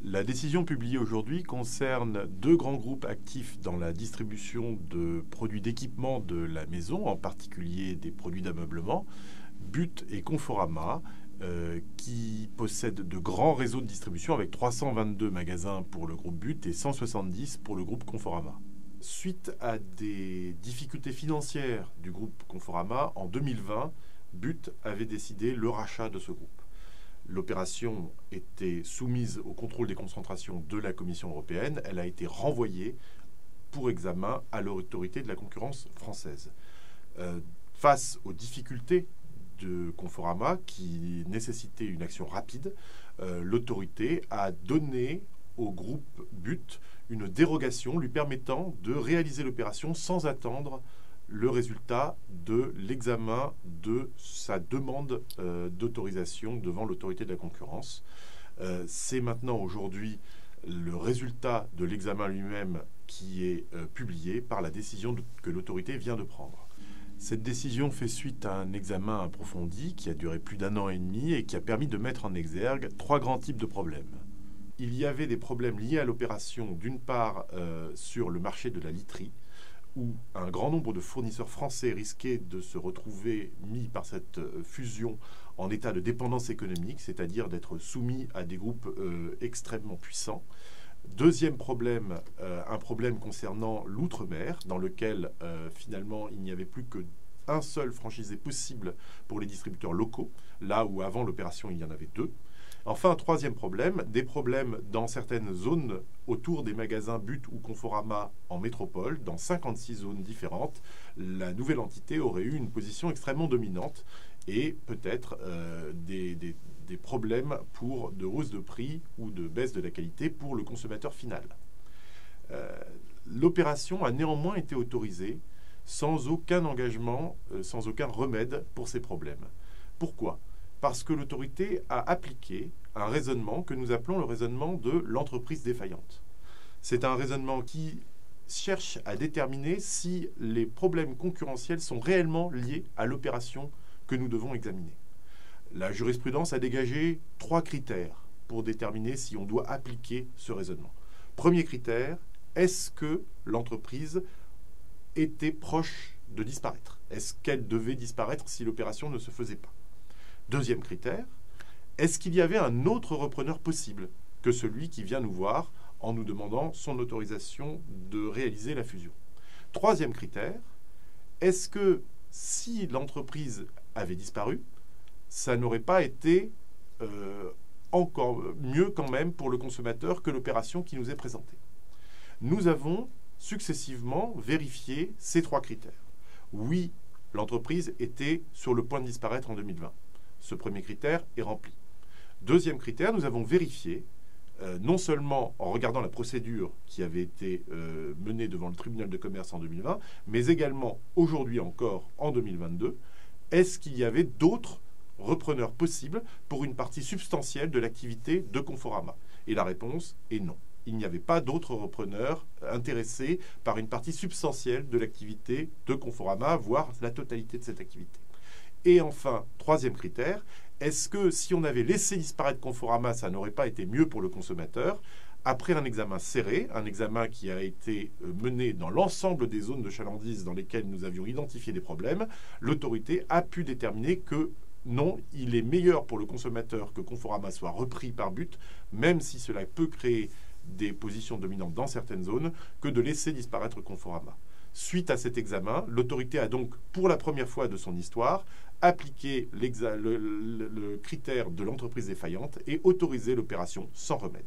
La décision publiée aujourd'hui concerne deux grands groupes actifs dans la distribution de produits d'équipement de la maison, en particulier des produits d'ameublement, But et Conforama, qui possèdent de grands réseaux de distribution avec 322 magasins pour le groupe But et 170 pour le groupe Conforama. Suite à des difficultés financières du groupe Conforama, en 2020, But avait décidé le rachat de ce groupe. L'opération était soumise au contrôle des concentrations de la Commission européenne. Elle a été renvoyée pour examen à l'autorité de la concurrence française. Face aux difficultés de Conforama, qui nécessitaient une action rapide, l'autorité a donné au groupe But une dérogation lui permettant de réaliser l'opération sans attendre le résultat de l'examen de sa demande d'autorisation devant l'autorité de la concurrence. C'est maintenant aujourd'hui le résultat de l'examen lui-même qui est publié par la décision que l'autorité vient de prendre. Cette décision fait suite à un examen approfondi qui a duré plus d'1 an et demi et qui a permis de mettre en exergue 3 grands types de problèmes. Il y avait des problèmes liés à l'opération, d'une part sur le marché de la literie, où un grand nombre de fournisseurs français risquaient de se retrouver mis par cette fusion en état de dépendance économique, c'est-à-dire d'être soumis à des groupes extrêmement puissants. Deuxième problème, un problème concernant l'outre-mer, dans lequel finalement il n'y avait plus qu'un seul franchisé possible pour les distributeurs locaux, là où avant l'opération il y en avait 2. Enfin, un troisième problème, des problèmes dans certaines zones autour des magasins But ou Conforama en métropole, dans 56 zones différentes. La nouvelle entité aurait eu une position extrêmement dominante et peut-être des problèmes de hausse de prix ou de baisse de la qualité pour le consommateur final. L'opération a néanmoins été autorisée sans aucun engagement, sans aucun remède pour ces problèmes. Pourquoi ? Parce que l'autorité a appliqué un raisonnement que nous appelons le raisonnement de l'entreprise défaillante. C'est un raisonnement qui cherche à déterminer si les problèmes concurrentiels sont réellement liés à l'opération que nous devons examiner. La jurisprudence a dégagé 3 critères pour déterminer si on doit appliquer ce raisonnement. Premier critère, est-ce que l'entreprise était proche de disparaître? Est-ce qu'elle devait disparaître si l'opération ne se faisait pas? Deuxième critère, est-ce qu'il y avait un autre repreneur possible que celui qui vient nous voir en nous demandant son autorisation de réaliser la fusion? Troisième critère, est-ce que si l'entreprise avait disparu, ça n'aurait pas été encore mieux quand même pour le consommateur que l'opération qui nous est présentée? Nous avons successivement vérifié ces 3 critères. Oui, l'entreprise était sur le point de disparaître en 2020. Ce premier critère est rempli. Deuxième critère, nous avons vérifié, non seulement en regardant la procédure qui avait été menée devant le tribunal de commerce en 2020, mais également aujourd'hui encore en 2022, est-ce qu'il y avait d'autres repreneurs possibles pour une partie substantielle de l'activité de Conforama? Et la réponse est non. Il n'y avait pas d'autres repreneurs intéressés par une partie substantielle de l'activité de Conforama, voire la totalité de cette activité. Et enfin, troisième critère, est-ce que si on avait laissé disparaître Conforama, ça n'aurait pas été mieux pour le consommateur? Après un examen serré, un examen qui a été mené dans l'ensemble des zones de chalandise dans lesquelles nous avions identifié des problèmes, l'autorité a pu déterminer que non, il est meilleur pour le consommateur que Conforama soit repris par But, même si cela peut créer des positions dominantes dans certaines zones, que de laisser disparaître Conforama. Suite à cet examen, l'autorité a donc, pour la première fois de son histoire, appliqué le critère de l'entreprise défaillante et autorisé l'opération sans remède.